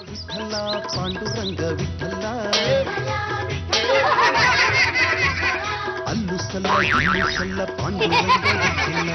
ವಿಠಲ ಪಾಂಡುರಂಗ ವಿಠಲ ಅಲ್ಲು ಸಲ್ಲ ಇಲ್ಲು ಸಲ್ಲ ಪಾಂಡುರಂಗ ವಿಠಲ.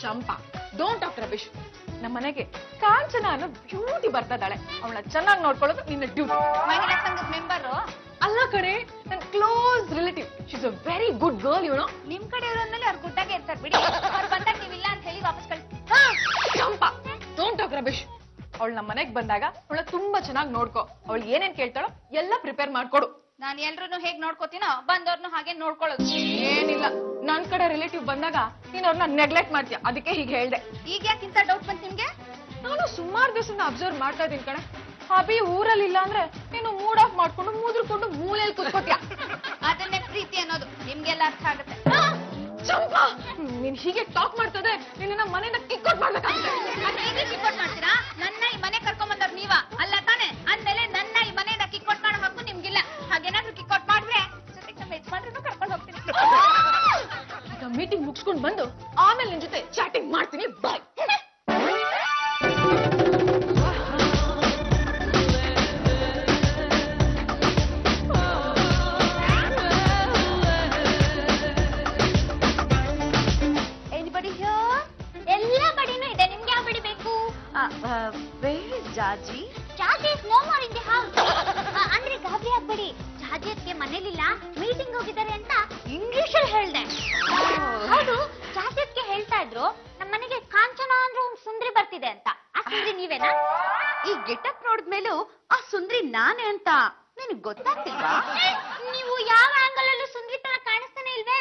ಚಂಪಾ ಡೋಂಟ್ ಟಾಕ್ ರಬಿಶ್. ನಮ್ಮ ಮನೆಗೆ ಕಾಂಚನ ಅನ್ನೋ ಬ್ಯೂಟಿ ಬರ್ತಾಳೆ, ಅವಳ ಚೆನ್ನಾಗಿ ನೋಡ್ಕೊಳ್ಳೋದು ನಿನ್ನ ಡ್ಯೂಟಿ. ಮಹಿಳಾ ಸಂಘದ ಮೆಂಬರ್ ಅಲ್ಲ ಕಡೆ, ನನ್ನ close relative. She is a very good girl, you know. ನಿಮ್ ಕಡೆ ಇರೋದ್ಮೇಲೆ ಅವ್ರು ಗುಡ್ಡಾಗೆ ಇರ್ತಾರೆ ಬಿಡಿ. ಅವ್ರು ಬಂದಾಗ ನೀವಿಲ್ಲ ಅಂತ ಹೇಳಿ ವಾಪಸ್ ಕಳಿಸ್ತೀನಿ. ಚಂಪಾ ಡೋಂಟ್ ಟಾಕ್ ರಬಿಶ್. ಅವಳು ನಮ್ಮ ಮನೆಗೆ ಬಂದಾಗ ಅವಳ ತುಂಬಾ ಚೆನ್ನಾಗಿ ನೋಡ್ಕೋ. ಅವಳು ಏನೇನ್ ಕೇಳ್ತಾಳೋ ಎಲ್ಲ ಪ್ರಿಪೇರ್ ಮಾಡ್ಕೊಡು. ನಾನು ಎಲ್ರು ಹೇಗ್ ನೋಡ್ಕೋತೀನೋ ಬಂದವ್ರನ್ನು ಹಾಗೆ ನೋಡ್ಕೊಳ್ಳೋದು. ಏನಿಲ್ಲ, ನನ್ ಕಡೆ ರಿಲೇಟಿವ್ ಬಂದಾಗ ನೀನ್ ಅವ್ರನ್ನ ನೆಗ್ಲೆಕ್ಟ್ ಮಾಡ್ತೀಯ, ಅದಕ್ಕೆ ಹೀಗೆ ಹೇಳ್ದೆ. ಈಗ ಯಾಕಿಂತ ಡೌಟ್ ಬಂತು ನಿಮ್ಗೆ? ನಾನು ಸುಮಾರು ದಿವಸದಿಂದ ಅಬ್ಸರ್ವ್ ಮಾಡ್ತಾ ಇದ್ದೀನಿ ಕಣೆ. ಅಭಿ ಊರಲ್ಲಿ ಇಲ್ಲ ಅಂದ್ರೆ ನೀನು ಮೂಡ್ ಆಫ್ ಮಾಡ್ಕೊಂಡು ಮೂದ್ರಕೊಂಡು ಮೂಲೆಯಲ್ಲಿ ಕೂತ್ಕೋತೀಯ. ಅದನ್ನೇ ಪ್ರೀತಿ ಅನ್ನೋದು, ನಿಮ್ಗೆಲ್ಲ ಅರ್ಥ ಆಗುತ್ತೆ. ಚಂಪಾ, ನೀನ್ ಹೀಗೆ ಟಾಕ್ ಮಾಡ್ತದೆ ನಿನ್ನ ಮನೆಯಿಂದ ಕಿಕ್ಔಟ್ ಮಾಡ್ಬೇಕಾಗುತ್ತೆ. ಹೇಗೆ ಕಿಕ್ಔಟ್ ಮಾಡ್ತೀರಾ? ನನ್ನ ಈ ಮನೆ ಕರ್ಕೊಂಡ್ ಬಂದವ್ರು ನೀವ ಅಲ್ಲ ತಾನೆ? ಅಂದ್ಮೇಲೆ ನನ್ನ ಈ ಮನೆಯಿಂದ ಕಿಕ್ಔಟ್ ಮಾಡೋ ಹಕ್ಕು ನಿಮ್ಗಿಲ್ಲ. ಹಾಗೇನಾದ್ರೂ ಕಿಕ್ಔಟ್ ಮಾಡ್ರೆ ಜೊತೆಗೆ ನಮ್ಮ ಯಜಮಾನ್ರನ್ನು ಕರ್ಕೊಂಡು ಹೋಗ್ತೀನಿ. ಈಗ ಮೀಟಿಂಗ್ ಮುಗಿಸ್ಕೊಂಡು ಬಂದು ಆಮೇಲೆ ನಿನ್ ಜೊತೆ ಚಾಟಿಂಗ್ ಮಾಡ್ತೀನಿ. ಬಾಯ್. ಎಲ್ಲ ಬಡಿನೂ ಇದೆ, ನಿಮ್ಗೆ ಯಾವ ಬಡಿ ಬೇಕು? Jaji Jaji is no more in the house. ಅಂದ್ರೆ ಗಾಬರಿ ಆಗ್ಬೇಡಿ, ಜಾಜಿ ಅದಕ್ಕೆ ಮನೇಲಿಲ್ಲ, ಮೀಟಿಂಗ್ ಹೋಗಿದ್ದಾರೆ ಅಂತ ಇಂಗ್ಲಿಷ್ ಅಲ್ಲಿ ಹೇಳ್ದೆ. ಹೌದು, ಜಾಜಿ ಅದಕ್ಕೆ ಹೇಳ್ತಾ ಇದ್ರು ನಮ್ಮ ಮನೆಗೆ ಕಾಂಚನ ಅಂದ್ರೆ ಒಂದು ಸುಂದ್ರಿ ಬರ್ತಿದೆ ಅಂತ. ಆ ಸುಂದ್ರಿ ನೀವೇನಾ? ಈ ಗೆಟಪ್ ನೋಡಿದ್ಮೇಲೂ ಆ ಸುಂದ್ರಿ ನಾನೇ ಅಂತ ನಿನಗೆ ಗೊತ್ತಾಗ್ತಿಲ್ವಾ? ನೀವು ಯಾವ ಆಂಗಲ್ ಅಲ್ಲೂ ಸುಂದ್ರಿ ತರ ಕಾಣಿಸ್ತಾನೆ ಇಲ್ವೇ?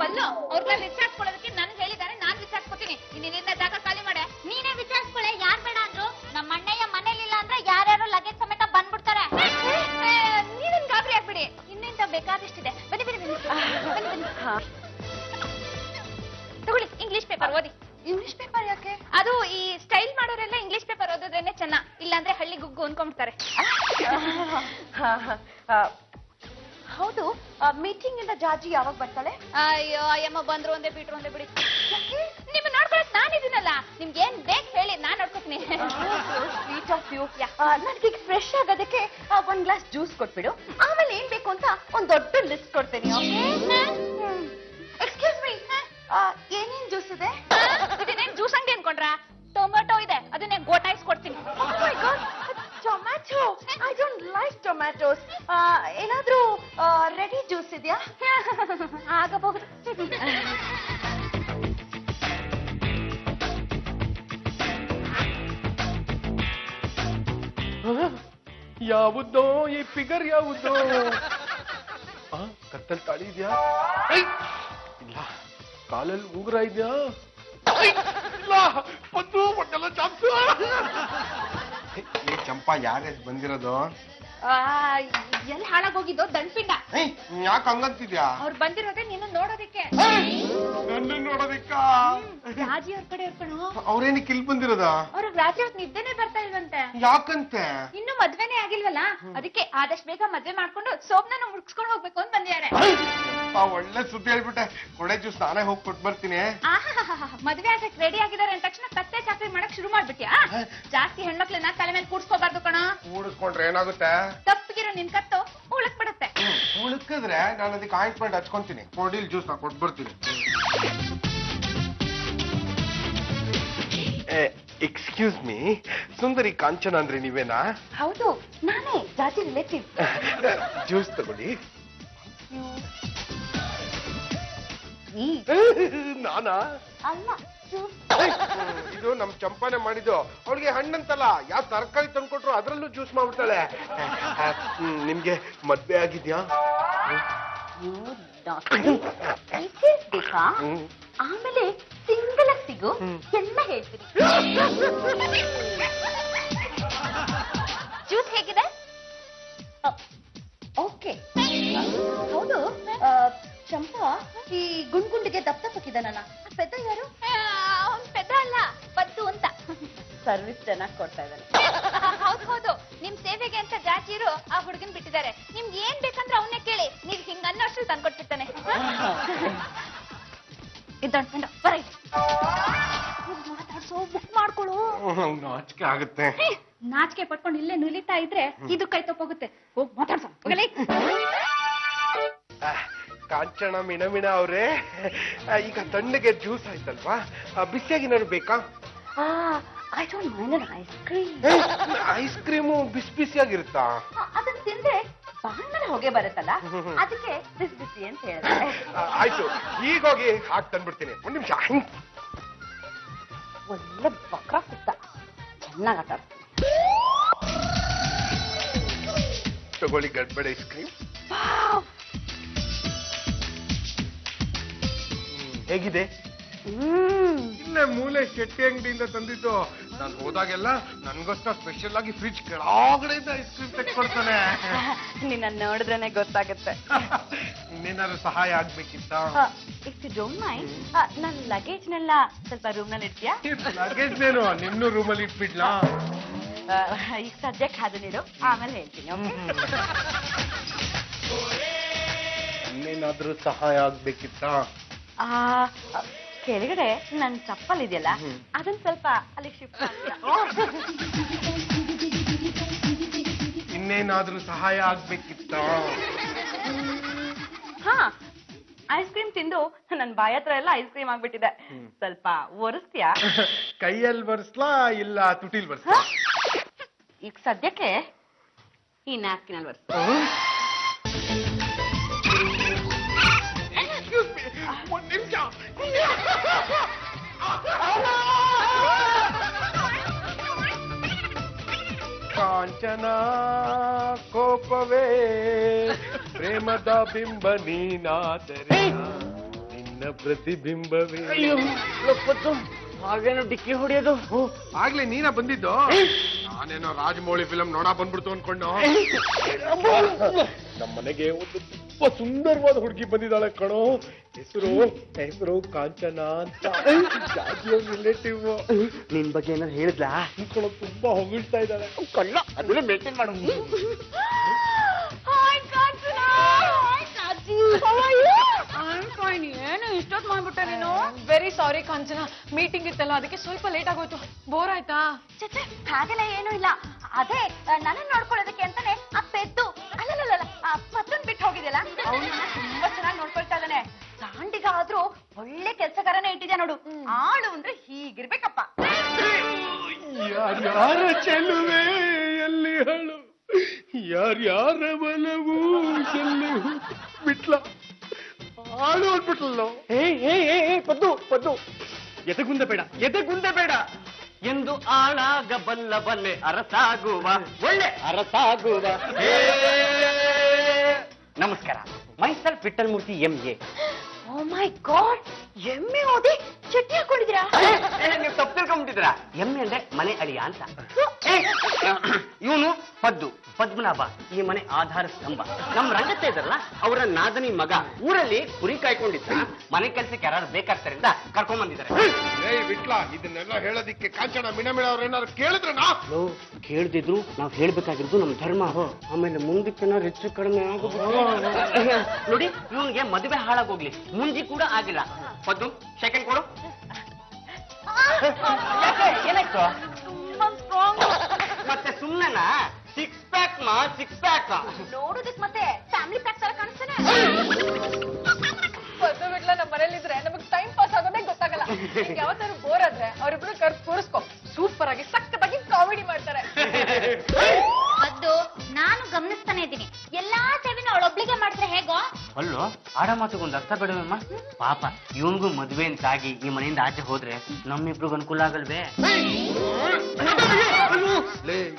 ಬಲ್ಲು, ಅವ್ರನ್ನ ವಿಚಾರಿಸ್ಕೊಳ್ಳೋದಕ್ಕೆ ನನ್ಗೆ ಹೇಳಿದ್ದಾರೆ, ನಾನ್ ವಿಚಾರಿಸ್ಕೊತೀನಿ. ನಿನ್ನ ಜಾಗ ಖಾಲಿ ಮಾಡೆ. ನೀನೇ ವಿಚಾರಿಸ್ಕೊಳ್ಳೆ, ಯಾರ್ ಬೇಡ ಅಂದ್ರು? ನಮ್ಮ ಅಣ್ಣಯ್ಯ ಮನೇಲಿಲ್ಲ ಅಂದ್ರೆ ಯಾರ್ಯಾರು ಲಗೇಜ್ ಸಮೇತ ಬಂದ್ಬಿಡ್ತಾರೆ. ನೀವೇನ್ ಗಾಬರಿ ಆಗ್ಬಿಡಿ, ಇನ್ನಿಂತ ಬೇಕಾದಷ್ಟಿದೆ. ಬನ್ನಿ ಬನ್ನಿ ಬನ್ನಿ. ತಗೊಳ್ಳಿ, ಇಂಗ್ಲಿಷ್ ಪೇಪರ್ ಓದಿ. ಇಂಗ್ಲಿಷ್ ಪೇಪರ್ ಯಾಕೆ? ಅದು ಈ ಸ್ಟೈಲ್ ಮಾಡೋರೆಲ್ಲ ಇಂಗ್ಲಿಷ್ ಪೇಪರ್ ಓದೋದ್ರೇನೆ ಚೆನ್ನ, ಇಲ್ಲಾಂದ್ರೆ ಹಳ್ಳಿ ಗುಗ್ಗು ಅನ್ಕೊಂಡ್ಬಿಡ್ತಾರೆ. ಹೌದು, ಮೀಟಿಂಗ್ ಇಂದ ಜಾಜಿ ಯಾವಾಗ ಬರ್ತಾಳೆ? ಅಯ್ಯೋ, ಅಯ್ಯಮ್ಮ ಬಂದ್ರು ಒಂದೇ ಬಿಟ್ರು ಒಂದೇ ಬಿಡಿ. ನಿಮ್ಮ ನೋಡ್ಕೊಳಕ್ ನಾನಿದ್ದೀನಲ್ಲ, ನಿಮ್ಗೆ ಏನ್ ಬೇಕು ಹೇಳಿ, ನಾನ್ ನೋಡ್ಕೊತೀನಿ. Sweet of you. ನನಗೆ ಫ್ರೆಶ್ ಆಗೋದಕ್ಕೆ ಒಂದ್ ಗ್ಲಾಸ್ ಜ್ಯೂಸ್ ಕೊಟ್ಬಿಡು. ಆಮೇಲೆ ಏನ್ ಬೇಕು ಅಂತ ಒಂದ್ ದೊಡ್ಡ ಲಿಸ್ಟ್ ಕೊಡ್ತೀನಿ. ಎಕ್ಸ್ಕ್ಯೂಸ್ ಮೀ, ಏನೇನ್ ಜ್ಯೂಸ್ ಇದೆ? ಇದನ್ನೇನ್ ಜ್ಯೂಸ್ ಅಂಗಡಿ ಅನ್ಕೊಂಡ್ರ? ಟೊಮೆಟೊ ಇದೆ, ಅದನ್ನೇ ಗೋಟಾಯಿಸ್ಕೊಡ್ತೀನಿ. Tomato? I don't like tomatoes. ಏನಾದ್ರೂ ರೆಡಿ ಜ್ಯೂಸ್ ಇದೆಯಾ? ಆಗಬಹುದು. ಯಾವುದೋ ಈ ಫಿಗರ್ ಯಾವುದೋ? ಕತ್ತಲ್ ತಾಳಿ ಇದೆಯಾ? ಇಲ್ಲ. ಕಾಲಲ್ಲಿ ಉಗುರ ಇದೆಯಾ? ಇಲ್ಲ. ಒಂದು ಹೊಟ್ಟೆಲ್ಲ ಜಾಸ್ತಿ. ಚಂಪಾ ಯಾರೇ ಬಂದಿರೋದು? ಎಲ್ಲಿ ಹಾಳಾಗೋಗಿದ್ದೋ ದಂಡ್ಪಿಂಡ. ಯಾಕೆ ಹಂಗಂತಿದ್ಯಾ? ಅವ್ರು ಬಂದಿರೋದೇ ನಿನ್ನ ನೋಡೋದಿಕ್ಕೆ. ನನ್ನ ನೋಡೋದಿಕ್ಕ? ರಾಜಿ ಅವ್ರ ಕಡೆ ಇರ್ಕಣು. ಅವ್ರೇನಕ್ಕೆ ಇಲ್ಲಿ ಬಂದಿರೋದ? ಅವ್ರಿಗೆ ರಾಜಿ ಅವ್ರ ನಿದ್ದೆನೆ ಬರ್ತಾ ಇಲ್ವಂತೆ. ಯಾಕಂತೆ? ಇನ್ನು ಮದ್ವೆನೇ ಆಗಿಲ್ವಲ್ಲ, ಅದಕ್ಕೆ ಆದಷ್ಟು ಬೇಗ ಮದ್ವೆ ಮಾಡ್ಕೊಂಡು ಸೋಪ್ನ ಮುಗಿಸ್ಕೊಂಡು ಹೋಗ್ಬೇಕು ಅಂತ ಬಂದಿದ್ದಾರೆ. ಒಳ್ಳೆ ಸುದ್ದಿ ಹೇಳ್ಬಿಟ್ಟೆ. ಕೊಡೆ ಜ್ಯೂಸ್ ನಾನೇ ಹೋಗಿ ಕೊಟ್ಟು ಬರ್ತೀನಿ. ಮದ್ವೆ ಆಗಕ್ಕೆ ರೆಡಿ ಆಗಿದ್ದಾರೆ ಅಂದ ತಕ್ಷಣ ಕತ್ತೆ ಚಾಕ್ರಿ ಮಾಡಕ್ ಶುರು ಮಾಡ್ಬಿಟ್ಯಾ? ಜಾಸ್ತಿ ಹೆಣ್ಮಕ್ಳನ್ನ ತಲೆ ಮೇಲೆ ಕೂಡ್ಸ್ಕೋಬಾರ್ದು ಕಣ. ಕೂಡಿಸ್ಕೊಂಡ್ರೆ ಏನಾಗುತ್ತೆ? ತಪ್ಪಿಗಿರೋ ನಿನ್ ಕತ್ತು ಉಳಕ್ ಬಿಡುತ್ತೆ. ಉಳ್ಕಿದ್ರೆ ನಾನು ಅದಕ್ಕೆ ಆಯಿಂಟ್ಮೆಂಟ್ ಹಚ್ಕೊಂತೀನಿ. ಕೊಡಿಲ್ ಜ್ಯೂಸ್ ನಾ ಕೊಟ್ಟು ಬರ್ತೀನಿ. ಎಕ್ಸ್ಕ್ಯೂಸ್ ಮೀ, ಸುಂದರಿ ಕಾಂಚನ ಅಂದ್ರೆ ನೀವೇನಾ? ಹೌದು, ನಾನೇ ಜಾಜಿ ರಿಲೇಟಿವ್. ಜ್ಯೂಸ್ ತಗೊಳ್ಳಿ. ನಾನಾ? ಅಲ್ಲ, ಇದು ನಮ್ ಚಂಪಾನೆ ಮಾಡಿದ್ದು. ಅವಳಿಗೆ ಹಣ್ಣಂತಲ್ಲ, ಯಾವ ತರಕಾರಿ ತಂದ್ಕೊಟ್ರು ಅದ್ರಲ್ಲೂ ಜ್ಯೂಸ್ ಮಾಡ್ಬಿಡ್ತಾಳೆ. ನಿಮ್ಗೆ ಮದ್ವೆ ಆಗಿದ್ಯಾ? ಬೇಕಾ? ಆಮೇಲೆ ಸಿಂಗಲ್ ಸಿಗು ಎಲ್ಲ ಹೇಳ್ತೀನಿ. ಜ್ಯೂಸ್ ಹೇಗಿದೆ? ಓಕೆ. ಹೌದು, ಚಂಪಾ ಈ ಗುಂಡ್ಗುಂಡಿಗೆ ದಪ್ಪ ತಪ್ಪಿದ್ದಾನಲ್ಲ, ಪೆದ್ದ ಯಾರು? ಸರ್ವಿಸ್ ಚೆನ್ನಾಗಿ ಕೊಡ್ತಾ ಇದ್ದಾನೆ. ಹೌದು ಹೌದು, ನಿಮ್ ಸೇವೆಗೆ ಅಂತ ಜಾತಿಯರು ಆ ಹುಡುಗನ್ ಬಿಟ್ಟಿದ್ದಾರೆ. ನಿಮ್ಗೆ ಏನ್ ಬೇಕಂದ್ರೆ ಅವನ್ನೇ ಕೇಳಿ, ನೀವ್ ಹಿಂಗ ಅನ್ನೋಷ್ಟು ತಂದ್ಕೊಟ್ಬಿಡ್ತಾನೆ. ಇದ್ದಂಡ ಬರ ಮಾತಾಡ್ಸೋ, ಬುಕ್ ಮಾಡ್ಕೊಳು. ನಾಚಿಕೆ ಆಗುತ್ತೆ. ನಾಚಿಕೆ ಪಟ್ಕೊಂಡು ಇಲ್ಲೇ ನುಲಿತಾ ಇದ್ರೆ ಇದು ಕೈ ತಪ್ಪೋಗುತ್ತೆ. ಹೋಗ್ ಮಾತಾಡ್ಸೋ. ಕಾಂಚನ ಮಿಣಮಿಣ ಅವ್ರೆ, ಈಗ ತಣ್ಣಗೆ ಜ್ಯೂಸ್ ಆಯ್ತಲ್ವಾ, ಬಿಸಿಯಾಗಿ ಏನಾದ್ರು ಬೇಕಾ? I don't mind an ice cream. Ice cream ಬಿಸಿ ಬಿಸಿಯಾಗಿರುತ್ತಾ? ಅದನ್ನ ತಿಂದ್ರೆ ಬಾಂಗ್ಲ ಹೊಗೆ ಬರುತ್ತಲ್ಲ, ಅದಕ್ಕೆ ಬಿಸಿ ಬಿಸಿ ಅಂತ ಹೇಳಿದ್ರೆ. ಆಯ್ತು, ಈಗ ಹೋಗಿ ಹಾಕಿ ತಂದ್ಬಿಡ್ತೀನಿ. ಒಂದ್ ನಿಮಿಷ. ಒಳ್ಳೆ ಬಕ್ರ ಕುತ್ತ, ಚೆನ್ನಾಗಿ ಆಟ ಆಡ್ತೀನಿ. ತಗೊಳ್ಳಿ ಗಡ್ಬಡ ಐಸ್ ಕ್ರೀಮ್. ಹೇಗಿದೆ? ಇಲ್ಲೇ ಮೂಲೆ ಶೆಟ್ಟಿ ಅಂಗಡಿಯಿಂದ ತಂದಿದ್ದು. ನಾನು ಹೋದಾಗೆಲ್ಲ ನನ್ಗೋಸ್ಕರ ಸ್ಪೆಷಲ್ ಆಗಿ ಫ್ರಿಡ್ಜ್ ಕೆಳಗಡೆಯಿಂದ ಐಸ್ ಕ್ರೀಮ್ ತೆಗೆದುಕೊಡ್ತಾನೆ. ನಿನ್ನ ನೋಡಿದ್ರೇನೆ ಗೊತ್ತಾಗುತ್ತೆ. ಇನ್ನೇನಾದ್ರು ಸಹಾಯ ಆಗ್ಬೇಕಿತ್ತ? ಇಫ್ ಯು ಡೋಂಟ್ ಮೈಂಡ್, ನನ್ನ ಲಗೇಜ್ನೆಲ್ಲ ಸ್ವಲ್ಪ ರೂಮ್ ನಲ್ಲಿ ಇಡ್ತೀಯಾ? ಲಗೇಜ್ ನೇನು ನಿನ್ನೂ ರೂಮಲ್ಲಿ ಇಟ್ಬಿಡ್ಲಾ? ಈಗ ಸದ್ಯಕ್ಕೆ ಅದನ್ನಿಡು, ಆಮೇಲೆ ಹೇಳ್ತೀನಿ. ಇನ್ನೇನಾದ್ರೂ ಸಹಾಯ ಆಗ್ಬೇಕಿತ್ತ? ಕೆಳಗಡೆ ನನ್ ಚಪ್ಪಲ್ ಇದೆಯಲ್ಲ, ಅದನ್ನ ಸ್ವಲ್ಪ ಅಲ್ಲಿ ಶಿಫ್ಟ್. ಇನ್ನೇನಾದ್ರೂ ಸಹಾಯ ಆಗ್ಬೇಕಿತ್ತ? ಹಾ, ಐಸ್ ಕ್ರೀಮ್ ತಿಂದು ನನ್ ಬಾಯ ಹತ್ರ ಎಲ್ಲ ಐಸ್ ಕ್ರೀಮ್ ಆಗ್ಬಿಟ್ಟಿದೆ. ಸ್ವಲ್ಪ ಒರೆಸ್ತೀಯಾ? ಕೈಯಲ್ಲಿ ಬರ್ಸ್ಲಾ ಇಲ್ಲ ತುಟಿಲ್ ಬರ್ಸ್ಲಾ? ಈಗ ಸದ್ಯಕ್ಕೆ ಈ ನ್ಯಾಪ್ಕಿನ್ ಅಲ್ಲಿ ಒರೆಸ್. ಒಂದ್ ನಿಮಿಷ. ಕಾಂಚನ ಕೋಪವೇ ಪ್ರೇಮದ ಬಿಂಬ ನೀನಾದರೆ ನಿನ್ನ ಪ್ರತಿಬಿಂಬವೇ. ಹಾಗೇನು ಡಿಕ್ಕಿ ಹೊಡೆಯೋದು? ಆಗ್ಲೇ ನೀನ ಬಂದಿದ್ದು? ನಾನೇನೋ ರಾಜಮೌಳಿ ಫಿಲಂ ನೋಡಾ ಬಂದ್ಬಿಡ್ತು ಅನ್ಕೊಂಡು. ನಮ್ಮ ಮನೆಗೆ ಒಂದು ತುಂಬಾ ಸುಂದರವಾದ ಹುಡುಗಿ ಬಂದಿದ್ದಾಳೆ ಕಣೋ. ಹೆಸರು ಕಾಂಚನ ಅಂತ. ರಿಲೇಟಿವ್. ನಿನ್ ಬಗ್ಗೆ ಏನಾದ್ರು ಹೇಳಿದ್ಲಾ? ಅನ್ಕೊಳ್ಳೋ ತುಂಬಾ ಹೊಗಳ್ತಾ ಇದ್ದಾಳೆ. ಕಳ್ಳ, ಅದನ್ನೇ ಮೇಂಟೈನ್ ಮಾಡು. ಏನು ಇಷ್ಟೊತ್ತು ಮಾಡ್ಬಿಟ್ಟೆ ನೀನು? ವೆರಿ ಸಾರಿ ಕಾಂಚನ, ಮೀಟಿಂಗ್ ಇತ್ತಲ್ಲ, ಅದಕ್ಕೆ ಸ್ವಲ್ಪ ಲೇಟ್ ಆಗೋಯ್ತು. ಬೋರ್ ಆಯ್ತಾ? ಚಚ್ಚೆ, ಹಾಗೆಲ್ಲ ಏನೂ ಇಲ್ಲ. ಅದೇ ನನ್ನ ನೋಡ್ಕೊಳ್ಳೋದಕ್ಕೆ ಅಂತಾನೆ ಆ ಪೆದ್ದು ಅಲ್ಲಲ್ಲ ಪದ್ದನ್ ಬಿಟ್ಟು ಹೋಗಿದೆಯಲ್ಲ, ಅವನನ್ನ ತುಂಬಾ ಚೆನ್ನಾಗಿ ನೋಡ್ಕೊಳ್ತಾ ಇದ್ದಾನೆ. ದಾಂಡಿಗ ಆದ್ರೂ ಒಳ್ಳೆ ಕೆಲ್ಸಗಾರನೇ ಇಟ್ಟಿದ್ಯಾ ನೋಡು. ಆಳು ಅಂದ್ರೆ ಹೀಗಿರ್ಬೇಕಪ್ಪ. ಯಾರ್ಯಾರ ಚೆಲುವೆ ಎಲ್ಲಿ ಹಾಳು, ಯಾರ್ಯಾರ ಬಲವು ಎಲ್ಲಿ ಬಿಟ್ಲ, ಹಾಳು ಅಂದ್ಬಿಟ್ಲಲ್ಲೋ. ಪದ್ದು ಎದೆಗುಂದೆ ಬೇಡ ಎಂದು ಆಳಾಗಬಲ್ಲ ಬಲ್ಲೆ ಅರಸಾಗುವ, ಒಳ್ಳೆ ಅರಸಾಗುವ. ನಮಸ್ಕಾರ, myself Vithal Murthy MA. O my god, ಎಮ್ಮೆ ಓದಿ ಚಟ್ನಿ ಹಾಕೊಂಡಿದ್ದೀರಾ? ನೀವು ತಪ್ಪು ತಿಳ್ಕೊಂಡ್ಬಿಟ್ಟಿದ್ರ. MA ಅಂದ್ರೆ ಮನೆ ಅಳಿಯ ಅಂತ. ಇವನು ಪದ್ಮನಾಭ, ಈ ಮನೆ ಆಧಾರ ಸ್ತಂಭ. ನಮ್ ರಂಗತ್ತೆ ಇದ್ರಲ್ಲ, ಅವರ ನಾದನಿ ಮಗ. ಊರಲ್ಲಿ ಕುರಿ ಕಾಯ್ಕೊಂಡಿದ್ದ, ಮನೆ ಕೆಲ್ಸಕ್ಕೆ ಯಾರು ಬೇಕಾಗ್ತಾರಿಂದ ಕರ್ಕೊಂಡ್ ಬಂದಿದ್ದಾರೆ. ಬಿಟ್ಲ ಇದನ್ನೆಲ್ಲ ಹೇಳೋದಿಕ್ಕೆ ಕಾಂಚನ ಮಿಣಮಿಣ ಅವ್ರು ಏನಾದ್ರು ಕೇಳಿದ್ರನಾ? ಕೇಳ್ದಿದ್ರು ನಾವ್ ಹೇಳ್ಬೇಕಾಗಿರೋದು ನಮ್ ಧರ್ಮ. ಆಮೇಲೆ ಮುಂದಕ್ಕೆ ಏನಾದ್ರು ಹೆಚ್ಚು ಕಡಿಮೆ ನೋಡಿ, ಇವನ್ಗೆ ಮದುವೆ ಹಾಳಾಗೋಗ್ಲಿ, ಮುಂಜಿ ಕೂಡ ಆಗಿಲ್ಲ. ಪದ್ದು, ಸೆಕೆಂಡ್ ಕೊಡು. ಏನಾಯ್ತು? ಮತ್ತೆ ಸುಮ್ಮನೆನಾ? ಸಿಕ್ಸ್ ಪ್ಯಾಕ್ ನೋಡೋದಕ್ಕೆ ಮತ್ತೆ ಫ್ಯಾಮಿಲಿ ಪ್ಯಾಕ್ ತರ ಕಾಣಿಸ್ತಾನೆ. ಪದ್ದು ಬಿಟ್ಲ ನಮ್ಮ ಮನೇಲಿದ್ರೆ ನಮಗ್ ಟೈಮ್ ಪಾಸ್ ಆಗೋದೇ ಗೊತ್ತಾಗಲ್ಲ. ಯಾವತ್ತಾರು ಬೋರ್ ಆದ್ರೆ ಅವ್ರಿಬ್ರು ಕರ್ಸ್ ಕೂರಿಸ್ಕೊ, ಸೂಪರ್ ಆಗಿ ಸಕ್ಕತ್ತಾಗಿ ಕಾಮಿಡಿ ಮಾಡ್ತಾರೆ. ಅದು ನಾನು ಗಮನಿಸ್ತಾನೆ ಇದ್ದೀನಿ. ಎಲ್ಲಾ ಸೇವೆನ ಅವಳೊಬ್ಳಿಗೆ ಮಾಡಿದ್ರೆ ಹೇಗೋ? ಅಲ್ಲೋ, ಆಡ ಮಾತುಗೊಂದು ಅರ್ಥ ಬೇಡವಮ್ಮ. ಪಾಪ ಇವನ್ಗೂ ಮದುವೆ ಅಂತಾಗಿ ಈ ಮನೆಯಿಂದ ಆಚೆ ಹೋದ್ರೆ ನಮ್ಮಿಬ್ರಿಗೂ ಅನುಕೂಲ ಆಗಲ್ವೇ?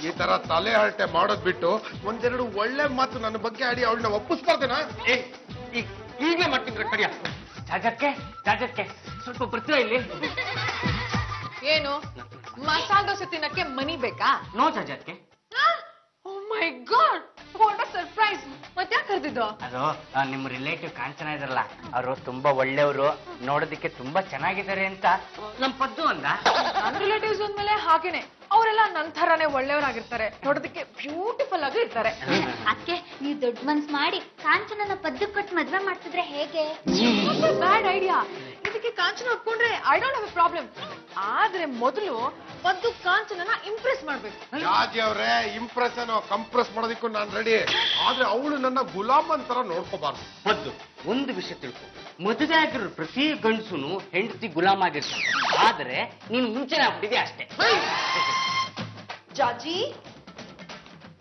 ಈ ತರ ತಲೆ ಹರಟೆ ಮಾಡೋದ್ ಬಿಟ್ಟು ಒಂದೆರಡು ಒಳ್ಳೆ ಮಾತು ನನ್ನ ಬಗ್ಗೆ ಆಡಿ ಅವಳನ್ನ ಒಪ್ಪಿಸ್ಬಾರ್ದೇನಾ? ಈಗಲೇ ಮಾಡ್ತಿದ್ರೆ ಕಡಿಯ. ಜಾಜಕ್ಕೆ ಸ್ವಲ್ಪ ಬರ್ತೀರಾ ಇಲ್ಲಿ? ಏನು ಮಸಾಲ ದೋಸೆ ತಿನ್ನಕ್ಕೆ ಮನಿ ಬೇಕಾ? ನೋ ಜಾಜಕ್ಕೆ. Oh my god, what a surprise. ಮತ್ತೆ ಯಾಕೆ ಕರೆದಿದ್ದು? ಅದು ನಿಮ್ ರಿಲೇಟಿವ್ ಕಾಂಚನ ಇದ್ರಲ್ಲ, ಅವರು ತುಂಬಾ ಒಳ್ಳೆಯವರು, ನೋಡೋದಿಕ್ಕೆ ತುಂಬಾ ಚೆನ್ನಾಗಿದ್ದಾರೆ ಅಂತ ನಮ್ ಪದ್ದು ಅಂದ. ನನ್ನ ರಿಲೇಟಿವ್ಸ್ ಅಂದ್ಮೇಲೆ ಹಾಗೇನೆ ಅವರೆಲ್ಲ ನನ್ ಥರಾನೇ ಒಳ್ಳೆಯವರಾಗಿರ್ತಾರೆ, ನೋಡೋದಕ್ಕೆ ಬ್ಯೂಟಿಫುಲ್ ಆಗಿ ಇರ್ತಾರೆ. ಅದಕ್ಕೆ ನೀವು ದೊಡ್ಡ ಮನ್ಸ್ ಮಾಡಿ ಕಾಂಚನನ ಪದ್ದು ಕೊಟ್ಟು ಮದ್ವೆ ಮಾಡ್ತಿದ್ರೆ ಹೇಗೆ? Bad idea. ಇದಕ್ಕೆ ಕಾಂಚನ ಒಪ್ಕೊಂಡ್ರೆ I don't have a problem. ಆದ್ರೆ ಮೊದಲು ಪದ್ದು ಕಾಂಚನನ ಇಂಪ್ರೆಸ್ ಮಾಡ್ಬೇಕು. ಜಾಜಿ ಅವ್ರೆ, ಇಂಪ್ರೆಸ್ ಕಂಪ್ರೆಸ್ ಮಾಡೋದಕ್ಕೂ ನಾನು ರೆಡಿ. ಆದ್ರೆ ಅವಳು ನನ್ನ ಗುಲಾಮನ್ ತರ ನೋಡ್ಕೋಬಾರ್ದು. ಮೊದ್ಲು ಒಂದು ವಿಷಯ ತಿಳ್ಕೊ, ಮದುವೆ ಆಗಿರೋ ಪ್ರತಿ ಗಂಡಸುನು ಹೆಂಡತಿ ಗುಲಾಮ ಆಗಿರ್ತಾನೆ. ಆದ್ರೆ ನೀನು ಮುಂಚೆನೆ ಆಗ್ಬಿಟ್ಟಿದೆ ಅಷ್ಟೇ. ಜಾಜಿ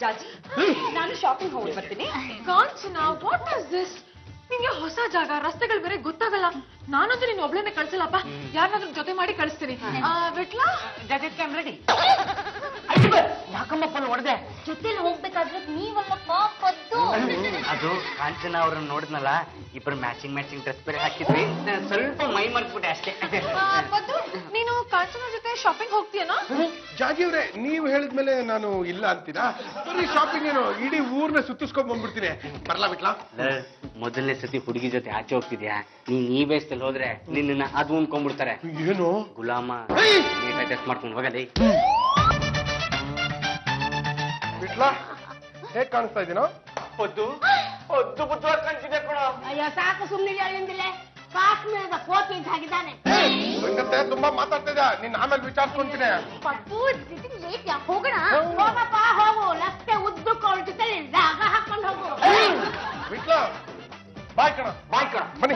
ಜಾಜಿ, ನಾನು ಶಾಪಿಂಗ್ ಹೋಗಿ ಬರ್ತೀನಿ. ಕಾಂಚನ, ವಾಟ್ ಇಸ್ ದಿಸ್? ನಿಂಗೆ ಹೊಸ ಜಾಗ, ರಸ್ತೆಗಳು ಬೇರೆ ಗೊತ್ತಾಗಲ್ಲ. ನಾನಂದ್ರೆ ನೀನು ಒಬ್ಳನ್ನೇ ಕಳ್ಸಲ್ಲಪ್ಪ, ಯಾರನ್ನಾದ್ರೂ ಜೊತೆ ಮಾಡಿ ಕಳಿಸ್ತೀನಿ. ವಿಟ್ಲಾ, ಜಗತ್ ರೆಡಿ. ಯಾಕಮ್ಮಪ್ಪ ಹೊಡೆದೆ? ಜೊತೆಲಿ ಹೋಗ್ಬೇಕಾದ್ರೆ ನೀವಲ್ಲಪ್ಪ ಪದ್ದು. ಅದು ಕಾಂಚನ ಅವ್ರನ್ನ ನೋಡಿದ್ನಲ್ಲ, ಇಬ್ಬರು ಮ್ಯಾಚಿಂಗ್ ಡ್ರೆಸ್ ಬೇರೆ ಹಾಕಿದ್ವಿ, ಸ್ವಲ್ಪ ಮೈ ಮರ್ತ್ಬಿಟ್ಟೆ ಅಷ್ಟೇ. ಪದ್ದು, ನೀನು ಕಾಂಚನ ಜೊತೆ ಶಾಪಿಂಗ್ ಹೋಗ್ತೀಯನಾ? ಜಾಜಿ ಅವ್ರೆ, ನೀವು ಹೇಳಿದ್ಮೇಲೆ ನಾನು ಇಲ್ಲ ಅಂತೀರಾ? ಬರೀ ಶಾಪಿಂಗ್ ಏನೋ, ಇಡೀ ಊರ್ನ ಸುತ್ತಿಸ್ಕೊಂಡ್ ಬಂದ್ಬಿಡ್ತೀನಿ. ಬರ್ಲಾ ಬಿಟ್ಲಾ? ಮೊದಲನೇ ಸತಿ ಹುಡುಗಿ ಜೊತೆ ಆಚೆ ಹೋಗ್ತಿದ್ಯಾ, ನೀನ್ ಈ ವಯಸ್ಸಲ್ಲಿ ಹೋದ್ರೆ ನಿನ್ನ ಅದು ಉಣ್ಕೊಂಡ್ಬಿಡ್ತಾರೆ. ಏನು ಗುಲಾಮ, ಟೆಸ್ಟ್ ಮಾಡ್ಕೊಂಡು ಹೋಗಲಿ. ಬಿಟ್ಲಾ, ಹೇಗ್ ಕಾಣಿಸ್ತಾ ಇದೀನೋ? ಹೊದ್ದು ಅದ್ಭುತವಾಗಿ ಕಾಣಿಸಿದೆ ಕಣ. ಅಯ್ಯೋ ಸಾಕು, ಸುಮ್ಮನೆ ಅಲ್ಲಿಂದಲೇ ಕಾಶ್ಮೀರದ ಕೋತಿ ಆಗಿದ್ದಾನೆ. ಸಂಗತೆ ತುಂಬಾ ಮಾತಾಡ್ತಾ ಇದ್ದ, ನಿನ್ ಆಮೇಲೆ ವಿಚಾರಿಸ್ಕೊಂತೀನಿ. ಪಪ್ಪು ಲೇಟ್ ಹೋಗೋಣ. ಹೋಗಪ್ಪ ಹೋಗು, ಲಕ್ಷ ಉದ್ದಕ್ಕೆ ಅವ್ರ ಜೊತೆ ಜಾಗ ಹಾಕೊಂಡು ಹೋಗು. ಬಿಟ್ಲಾ, ಬಾಯ್ ಕಣ ಬನ್ನಿ.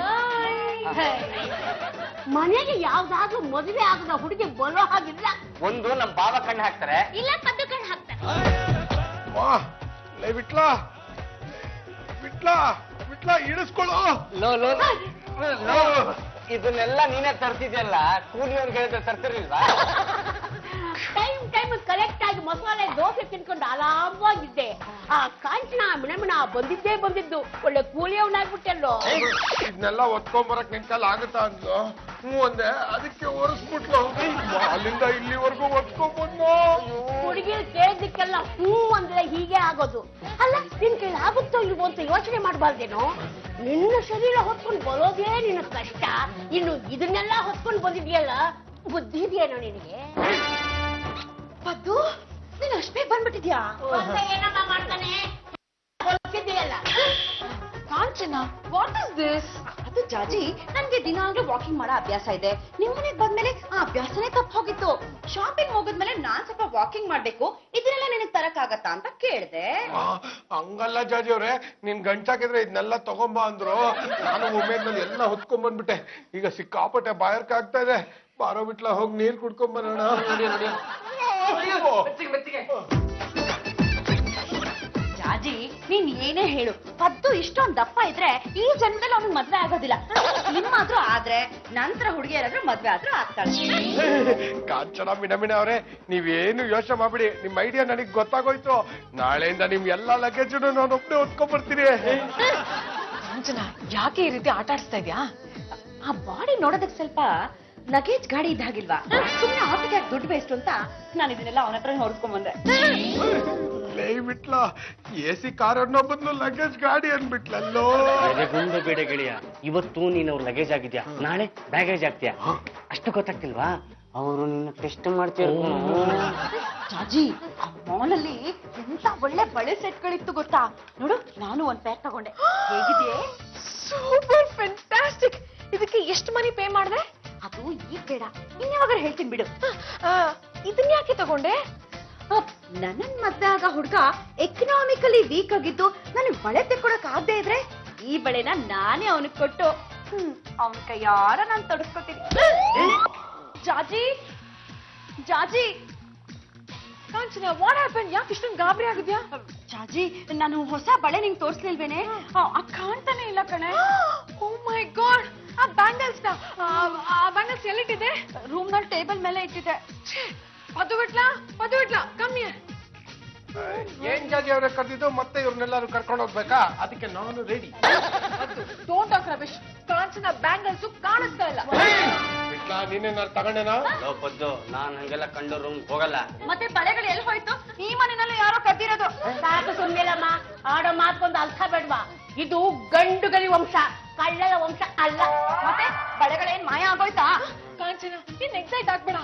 ಮನೆಗೆ ಯಾವ್ದಾದ್ರೂ ಮದುವೆ ಆಗದ ಹುಡುಗಿ ಬರೋ ಹಾಗಿಲ್ಲ. ಒಂದು ನಮ್ ಬಾವ ಕಣ್ಣು ಹಾಕ್ತಾರೆ, ಇಲ್ಲ ಪದ್ದು ಕಣ್ ಹಾಕ್ತಾರೆ. ವಾ, ಲೇ ಬಿಟ್ಲಾ ಇಳಿಸ್ಕೊಳ್ಳೋ. ಇದನ್ನೆಲ್ಲ ನೀನೇ ತರ್ತಿದ್ಯಲ್ಲ, ಕೂಲಿಯವ್ರಿಗೆ ಹೇಳಿದ್ರೆ ತರ್ತಿರ್ಲಿಲ್ವಾ? ಟೈಮ್ ಕರೆಕ್ಟ್ ಆಗಿ ಮಸಾಲೆ ದೋಸೆ ತಿನ್ಕೊಂಡು ಆರಾಮವಾಗಿದ್ದೆ. ಆ ಕಾಂಚನ ಮಿಣಮಿಣ ಬಂದಿದ್ದು ಒಳ್ಳೆ ಕೂಲಿಯವನಾಗ್ಬಿಟ್ಟಲ್ಲೋ. ಇದನ್ನೆಲ್ಲ ಒತ್ಕೊಂಡ್ ಬರಕ್ ನಿನ್ ಕೈಲಿ ಆಗುತ್ತಾ ಅಂದ್ಲು. ಹ್ಞೂ ಅಂದೆ, ಅದಕ್ಕೆ ಒರೆಸ್ಬಿಟ್ಲು. ಅಲ್ಲಿಂದ ಇಲ್ಲಿವರೆಗೂ ಒತ್ಕೊಂಡ್ ಬಂದು. ಹುಡುಗಿರು ಕೇಳಿದ್ದಕ್ಕೆಲ್ಲ ಹ್ಞೂ ಅಂದ್ರೆ ಹೀಗೆ ಆಗೋದು. ಅಲ್ಲ, ನಿನ್ ಕೈಲಿ ಆಗುತ್ತೋ ಇಲ್ವೋ ಅಂತ ಯೋಚನೆ ಮಾಡ್ಬಾರ್ದೇನೋ. ನಿನ್ನ ಶರೀರ ಹೊತ್ಕೊಂಡು ಬರೋದೇ ನಿನ್ನ ಕಷ್ಟ, ಇನ್ನು ಇದನ್ನೆಲ್ಲ ಹೊತ್ಕೊಂಡು ಬಂದಿದ್ಯಲ್ಲ, ಬುದ್ಧಿ ಇದೆಯೇನೋ ನಿನಗೆ? ಪದ್ದು, ನೀನ್ ಅಷ್ಟೇ ಬಂದ್ಬಿಟ್ಟಿದ್ಯಾ? ಏನಮ್ಮ ಮಾಡ್ತಾನೆ ಗೊತ್ತಿದೆಯಲ್ಲ. ಕಾಂಚನ, ವಾಟ್ ಇಸ್ ದಿಸ್? ಅದು ಜಾಜಿ, ನನ್ಗೆ ದಿನಾಗ್ಲೂ ವಾಕಿಂಗ್ ಮಾಡೋ ಅಭ್ಯಾಸ ಇದೆ. ನಿಮ್ಮನೆಗ್ ಬಂದ್ಮೇಲೆ ಆ ಅಭ್ಯಾಸನೇ ತಪ್ಪು ಹೋಗಿತ್ತು. ಶಾಪಿಂಗ್ ಹೋಗಿದ್ಮೇಲೆ ನಾನ್ ಸ್ವಲ್ಪ ವಾಕಿಂಗ್ ಮಾಡ್ಬೇಕು, ಇದನ್ನೆಲ್ಲ ನಿನಗ್ ತರಕಾಗತ್ತಾ ಅಂತ ಕೇಳ್ದೆ. ಹಂಗಲ್ಲ ಜಾಜಿ ಅವ್ರೆ, ನೀನ್ ಗಂಟಾಕಿದ್ರೆ ಇದನ್ನೆಲ್ಲ ತಗೊಂಬ ಅಂದ್ರು. ನಾನು ಉಮೇದ್ನಲ್ಲಿ ಎಲ್ಲ ಹೊತ್ಕೊಂಡ್ ಬಂದ್ಬಿಟ್ಟೆ. ಈಗ ಸಿಕ್ಕಾಪಟ್ಟೆ ಬಾಯರ್ಕ ಆಗ್ತಾ ಇದೆ. ಬಾರೋ ಬಿಟ್ಲ, ಹೋಗಿ ನೀರ್ ಕುಡ್ಕೊಂಡ್ ಬರೋಣ. ಜಾಜಿ, ನೀನ್ ಏನೇ ಹೇಳು, ಪದ್ದು ಇಷ್ಟೊಂದ್ ದಪ್ಪ ಇದ್ರೆ ಈ ಜನ್ಮದಲ್ಲಿ ಅವ್ನಿಗೆ ಮದ್ವೆ ಆಗೋದಿಲ್ಲ. ನಿಮ್ಮಾದ್ರೂ ಆದ್ರೆ ನಂತರ ಹುಡುಗಿಯರಾದ್ರೂ ಮದ್ವೆ ಆದ್ರೂ ಆಗ್ತಾಳೆ. ಕಾಂಚನ ಮಿಣಮಿಣ ಅವ್ರೆ, ನೀವೇನು ಯೋಚನೆ ಮಾಡ್ಬಿಡಿ. ನಿಮ್ ಐಡಿಯಾ ನನಗ್ ಗೊತ್ತಾಗೋಯ್ತು. ನಾಳೆಯಿಂದ ನಿಮ್ ಎಲ್ಲಾ ಲಗೇಜ್ ನಾನು ಒಬ್ಬನೇ ಹೊತ್ಕೊಂಡ್ ಬರ್ತೀನಿ. ಕಾಂಚನ, ಯಾಕೆ ಈ ರೀತಿ ಆಟ ಆಡಿಸ್ತಾ ಇದ್ಯಾ? ಆ ಬಾಡಿ ನೋಡೋದಕ್ಕೆ ಸ್ವಲ್ಪ ಲಗೇಜ್ ಗಾಡಿ ಇದ್ದಾಗಿಲ್ವಾ? ಸುಮ್ಮನೆ ಆಟಕ್ಕೆ ದುಡ್ಡು ವೇಸ್ಟ್ ಅಂತ ನಾನು ಇದನ್ನೆಲ್ಲ ಅವನ ಹತ್ರ ಹೊರಡ್ಕೊಂಡ್ ಬಂದೆ. ಲೇ ಬಿಟ್ಲ, AC ಕಾರ್ ಅನ್ನೋ ಬದಲು ಲಗೇಜ್ ಗಾಡಿ ಅನ್ಬಿಟ್ಲಲ್ಲೋ. ಗುಂಡು ಬೇಡ ಗೆಳೆಯ, ಇವತ್ತು ನೀನ್ ಅವ್ರ ಲಗೇಜ್ ಆಗಿದ್ಯಾ, ನಾಳೆ ಬ್ಯಾಗೇಜ್ ಆಗ್ತೀಯಾ. ಅಷ್ಟು ಗೊತ್ತಾಗ್ತಿಲ್ವಾ? ಅವರು ನಿನ್ನ ಟೆಸ್ಟ್ ಮಾಡ್ತೀರ. ಜಾಜಿ, ಆ ಮಾಲಲ್ಲಿ ಎಂತ ಒಳ್ಳೆ ಬಳೆ ಸೆಟ್ಗಳಿತ್ತು ಗೊತ್ತಾ? ನೋಡು, ನಾನು ಒಂದ್ ಪ್ಯಾಕ್ ತಗೊಂಡೆ. ಹೇಗಿದೆಯೇ? Super fantastic. ಇದಕ್ಕೆ ಎಷ್ಟು ಮನಿ ಪೇ ಮಾಡ್ದೆ? ಅದು ಈಗ ಬೇಡ, ಇನ್ಯಾವಾಗ ಹೇಳ್ತೀನಿ ಬಿಡು. ಇದನ್ನ ಯಾಕೆ ತಗೊಂಡೆ? ನನ್ನನ್ ಮದ್ವೆ ಆಗ ಹುಡ್ಗ ಎಕನಾಮಿಕಲಿ ವೀಕ್ ಆಗಿದ್ದು ನನಗ್ ಬಳೆ ತೆಕ್ಕೊಡಕ್ ಆಗದೆ ಇದ್ರೆ ಈ ಬಳೆನ ನಾನೇ ಅವನಿಗೆ ಕೊಟ್ಟು ಅವನ ಕೈಯಾರ ನಾನು ತೊಡಸ್ಕೊತೀನಿ. ಜಾಜಿ ಜಾಜಿ, ಕಾಂಚನ, ವಾಟ್ ಹ್ಯಾಪನ್? ಯಾಕೆ ಇಷ್ಟೊಂದು ಗಾಬರಿ ಆಗಿದ್ಯಾ? ಜಾಜಿ, ನಾನು ಹೊಸ ಬಳೆ ನಿಂಗೆ ತೋರ್ಸ್ಲಿಲ್ವೇನೆ? ಕಾಣ್ತಾನೆ ಇಲ್ಲ ಕಣೆ. ಓ ಮೈ ಗಾಡ್, ಆ ಬ್ಯಾಂಗಲ್ಸ್ ಎಲ್ಲಿಟ್ಟಿದೆ? ರೂಮ್ ನಲ್ಲಿ ಟೇಬಲ್ ಮೇಲೆ ಇಟ್ಟಿದೆ. ಪದು ಬಿಟ್ಲಾ ಕಮ್ಮಿ. ಏನ್ ಜಾಜಿ ಅವ್ರೆ ಕರೆದಿದ್ದು? ಮತ್ತೆ ಇವ್ರನ್ನೆಲ್ಲಾರು ಕರ್ಕೊಂಡು ಹೋಗ್ಬೇಕಾ? ಅದಕ್ಕೆ ನಾನು ready. Don't talk Ramesh. Kanchana bangles ಕಾಣಿಸ್ತಾ ಇಲ್ಲ. ಬಿಟ್ಲಾ, ನೀನೇನಾರು ತಗೊಂಡೇನಾ? ಪದ್ದು, ನಾನ್ ಹಂಗೆಲ್ಲ ಕಂಡು ರೂಮ್ ಹೋಗಲ್ಲ. ಮತ್ತೆ ಬಳೆಗಳು ಎಲ್ಲಿ ಹೋಯ್ತು? ಈ ಮನೆಯಲ್ಲಿ ಯಾರೋ ಕದ್ದಿರೋದು. ಸಾಕು ಸುಮ್ಮನಿಲ್ಲಮ್ಮ, ಆಡೋ ಮಾತ್ಕೊಂದು ಅರ್ಥ ಬೇಡ್ವಾ? ಇದು ಗಂಡುಗಲಿ ವಂಶ, ಕಳ್ಳರ ವಂಶ ಅಲ್ಲ. ಮತ್ತೆ ಬಳೆಗಳೇನ್ ಮಾಯ ಆಗೋಯ್ತಾ? ಕಾಂಚನ ನೀನ್ ಎಕ್ಸೈಟ್ ಆಗ್ಬೇಡ.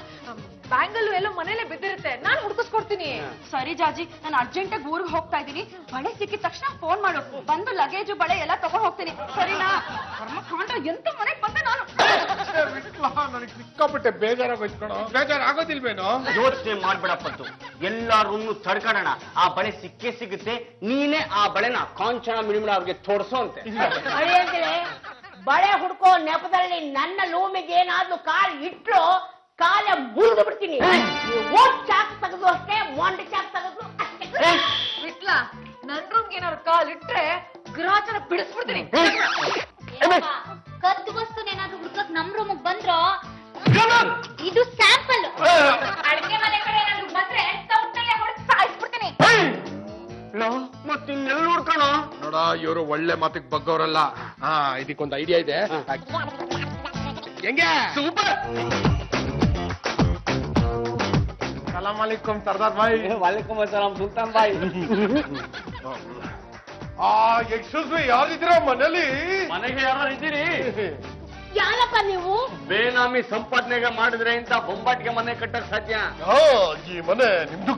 ಬ್ಯಾಂಗಲ್ಲು ಎಲ್ಲೋ ಮನೇಲೆ ಬಿದ್ದಿರುತ್ತೆ, ನಾನ್ ಹುಡ್ಕಿಸ್ಕೊಡ್ತೀನಿ. ಸರಿ ಜಾಜಿ, ನಾನು ಅರ್ಜೆಂಟಾಗಿ ಊರಿಗೆ ಹೋಗ್ತಾ ಇದ್ದೀನಿ. ಬಳೆ ಸಿಕ್ಕಿದ ತಕ್ಷಣ ಫೋನ್ ಮಾಡು, ಬಂದು ಲಗೇಜು ಬಳೆ ಎಲ್ಲ ತಗೊಂಡ್ ಹೋಗ್ತೀನಿ, ಸರಿನಾ? ಕರ್ಮಕಾಂಡ ಎಂತ ಮನೆಗ್ ಬಂದೆ ನಾನು. ನನಗೆ ಸಿಕ್ಕಾಪಟ್ಟೆ ಬೇಜಾರಾಗೋಯ್ತು ಕಣೋ. ಬೇಜಾರಾಗೋದಿಲ್ವೇನೋ? ಯೋಚನೆ ಮಾಡ್ಬೇಡ ಪದ್ದು, ಎಲ್ಲಾರನ್ನು ತಡ್ಕೊಳ್ಳೋಣ. ಆ ಬಳೆ ಸಿಕ್ಕೇ ಸಿಗುತ್ತೆ. ನೀನೇ ಆ ಬಳೆನ ಕಾಂಚನ ಮಿಣಿಮಿಣ ಅವ್ರಿಗೆ ತೋರ್ಸೋ ಅಂತೆ. ಅಳಿಯಂದ್ರೆ ಬಳೆ ಹುಡ್ಕೋ ನೆಪದಲ್ಲಿ ನನ್ನ ಲೂಮಿಗೆ ಏನಾದ್ರೂ ಕಾಲ್ ಇಟ್ರು ಕಾಲ ಮುರಿದು ಬಿಡ್ತೀನಿ. ಓಟ್ ಚಾಕ್ ತೆಗೆದು ಅಷ್ಟೇ, ಮೊಂಡೆ ಚಾಕ್ ತೆಗೆದು ಅಷ್ಟೇ. ವಿಟ್ಲ, ನನ್ ರೂಮ್ಗೆ ಏನಾದ್ರು ಕಾಲ್ ಇಟ್ರೆ ಗ್ರಾಚನ ಬಿಡಿಸ್ಬಿಡ್ತೀನಿ. ಕದ್ದು ವಸ್ತುನೇನಾದ್ರೂ ಹುಡ್ಕಕ್ ನಮ್ ರೂಮಿಗೆ ಬಂದ್ರೋ ಇದು ಸ್ಯಾಂಪಲ್. ಅಡಿಗೆ ಮನೆ ಕಡೆ ಏನಾದ್ರು ಬಂದ್ರೆ ತಪ್ಪಲೆ ಹೊಡೆದು ಸಾಯಿಸ್ಬಿಡ್ತೀನಿ. ಮತ್ತಿನ್ನೆಲ್ಲ ಹುಡ್ಕೋಣ. ನೋಡ, ಇವರು ಒಳ್ಳೆ ಮಾತಿಗೆ ಬಗ್ಗವರಲ್ಲ. ಇದಕ್ಕೊಂದು ಐಡಿಯಾ ಇದೆ. ಹೆಂಗೆ? ಸೂಪರ್. ಸಲಾಮ್ ಅಲೈಕುಂ ಸರ್ದಾರ್ ಭಾಯ್. ವಾಲೇಕುಮ್ ಅಸ್ಸಲಾಂ ಸುಲ್ತಾನ್ ಬಾಯ್. ಎಕ್ಸ್ಕ್ಯೂಸ್ ಮೀ, ಯಾರಿದ್ದೀರಾ ಮನೇಲಿ? ಮನೆಗೆ ಯಾರು ಇದ್ದೀರಿ? ಯಾರಪ್ಪ ನೀವು? ಬೇನಾಮಿ ಸಂಪಾದನೆಗೆ ಮಾಡಿದ್ರೆ ಇಂತ ಬೊಂಬಾಟಿಗೆ ಮನೆ ಕಟ್ಟಕ್ ಸಾಧ್ಯ? ಈ ಮನೆ ನಿಮ್ದು?